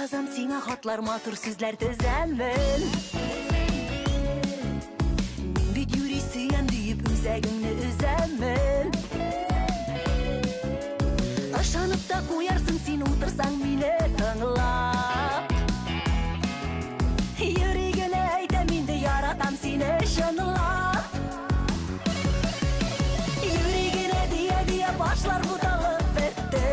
жазам сиңа хатлар, матур сүзләр төзәмен. Мин бит юри сөям диеп үзәгеңне үзәмен. Ышанып та куярсың син утырсаң мине тыңлап. Йөрегенә әйтәм инде яратам сине чынлап. Йөрегенә дия башлар буталып бетте.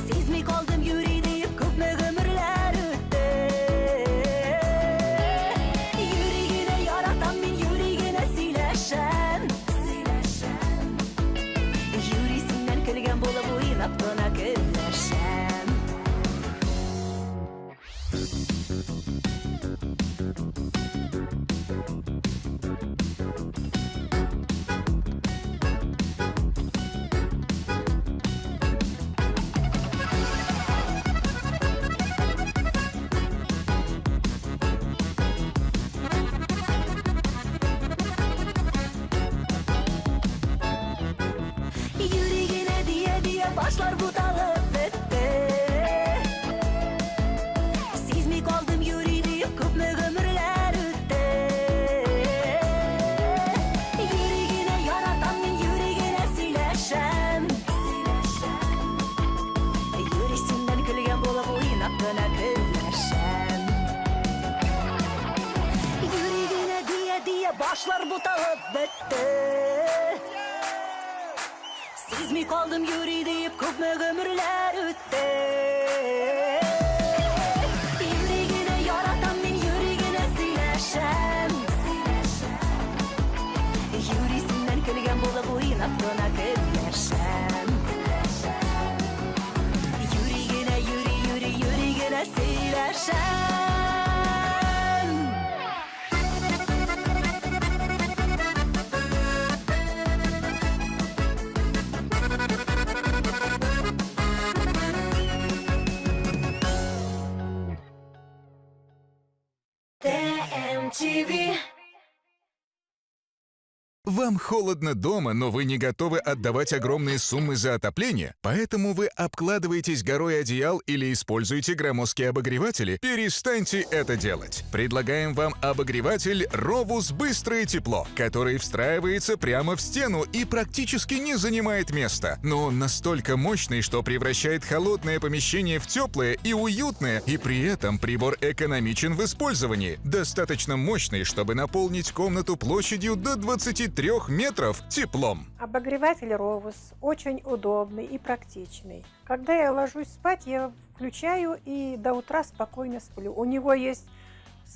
Сизми калдым юри дип күпме гомерләр үтте. Йөрегенә яратам мин, йөрегенә сөйләшәм. Юри синнән көлгән булып уйнап кына көнләшәм. Йөрегенә дия башлар буталып бетте. Сизми калдым юри дип күпме гомерләр үтте. Йөрегенә яратам мин, йөрегенә сөйләшәм. Юри синнән көлгән булып уйнап кына көнләшәм. Йөрегенә дия башлар буталып бетте. Сизми калдым юри дип күпме гомерләр үтте. Йөрегенә яратам мин, йөрегенә сөйләшәм. Юри синнән көлгән булып уйнап кына көнләшәм. Йөрегенә йөрегенә сөйләшәм. ТМТV. Вам холодно дома, но вы не готовы отдавать огромные суммы за отопление, поэтому вы обкладываетесь горой одеял или используете громоздкие обогреватели? Перестаньте это делать. Предлагаем вам обогреватель Rovus Быстрое тепло, который встраивается прямо в стену и практически не занимает места. Но он настолько мощный, что превращает холодное помещение в теплое и уютное, и при этом прибор экономичен в использовании. Достаточно мощный, чтобы наполнить комнату площадью до 23 метров теплом. Обогреватель Rovus очень удобный и практичный. Когда я ложусь спать, я включаю и до утра спокойно сплю. У него есть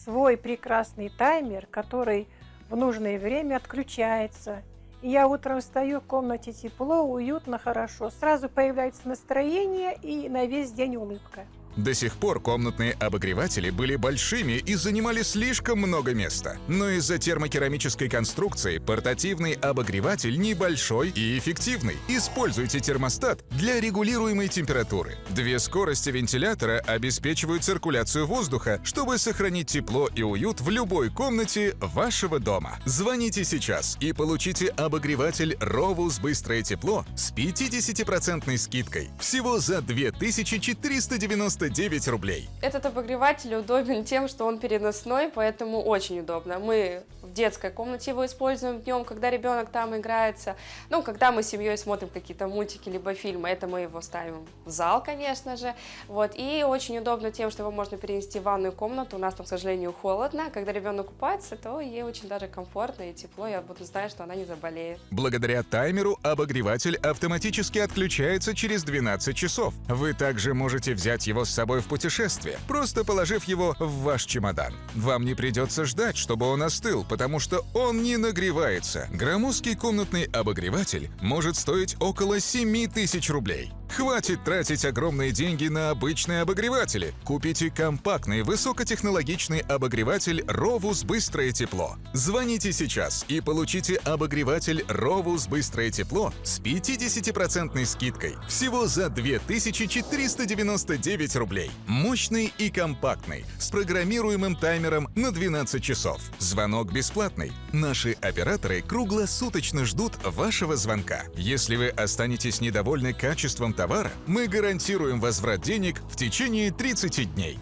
свой прекрасный таймер, который в нужное время отключается. И я утром встаю, в комнате тепло, уютно, хорошо. Сразу появляется настроение и на весь день улыбка. До сих пор комнатные обогреватели были большими и занимали слишком много места. Но из-за термокерамической конструкции портативный обогреватель небольшой и эффективный. Используйте термостат для регулируемой температуры. Две скорости вентилятора обеспечивают циркуляцию воздуха, чтобы сохранить тепло и уют в любой комнате вашего дома. Звоните сейчас и получите обогреватель Rovus Быстрое тепло с 50% скидкой. Всего за 2499 рублей. Этот обогреватель удобен тем, что он переносной, поэтому очень удобно. Мы в детской комнате его используем днем, когда ребенок там играется. Ну, когда мы с семьей смотрим какие-то мультики либо фильмы, это мы его ставим в зал, конечно же. Вот. И очень удобно тем, что его можно перенести в ванную комнату. У нас там, к сожалению, холодно. Когда ребенок купается, то ей очень даже комфортно и тепло. Я буду знать, что она не заболеет. Благодаря таймеру обогреватель автоматически отключается через 12 часов. Вы также можете взять его с собой в путешествие, просто положив его в ваш чемодан. Вам не придется ждать, чтобы он остыл, потому что он не нагревается. Громоздкий комнатный обогреватель может стоить около 7000 рублей. Хватит тратить огромные деньги на обычные обогреватели. Купите компактный высокотехнологичный обогреватель Rovus Быстрое тепло. Звоните сейчас и получите обогреватель Rovus Быстрое тепло с 50% скидкой. Всего за 2499 рублей. Мощный и компактный, с программируемым таймером на 12 часов. Звонок бесплатный. Наши операторы круглосуточно ждут вашего звонка. Если вы останетесь недовольны качеством товара товара, мы гарантируем возврат денег в течение 30 дней.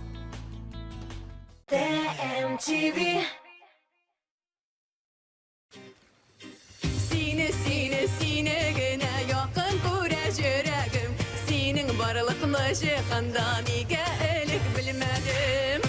TMTV. Sine sine gene yakın kures yüreğim. Senin varlıklı şıkından igelik bilmedim.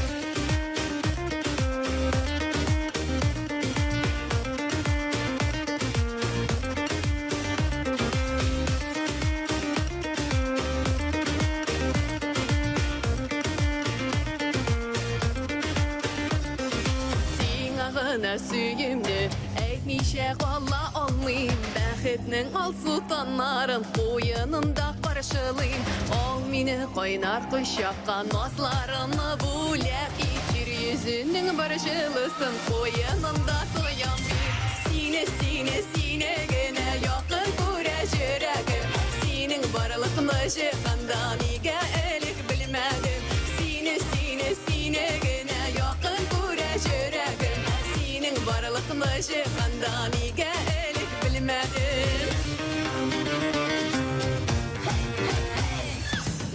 Sinağına süyümlü Eytmişe kolla olmayayım Bəxtinin al sultanların Qoyununda qarşılayım Ol mini qoynar qışaqqa Nazlarını bulaq İkir yüzünün barışılısın Qoyununda toyan bir Sine gene yakın kures yüreğim Senin varlıklı şıkından İge elik bilmedim Sine gene yakın kures yüreğim Senin varlıklı şıkından İge elik bilmedim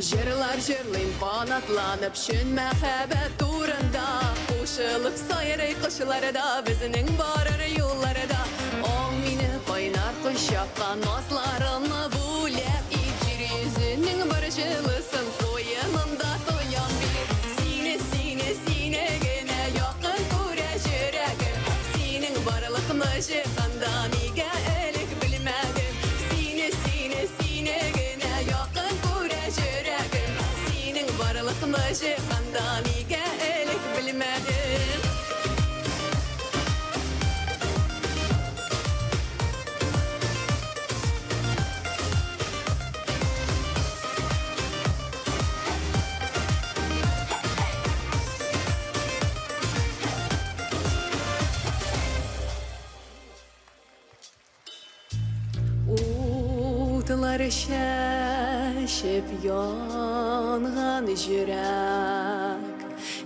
Jırlar jırlayım kanatlanıp Şün mehabet uğrunda Koşulup sayrı kışlarda Bizinin varır yollarda Ol mini koynar kuşakka Nazlarını bulep İkir yüzünün barışılısın Koyununda toyan bir Sine gene yakın kures yüreğim Senin varlıklı şıkından İge elik bilmedim Sine gene yakın kures yüreğim Senin varlıklı şıkından İge elik bilmedim Utlar şaşıp yanğan yürek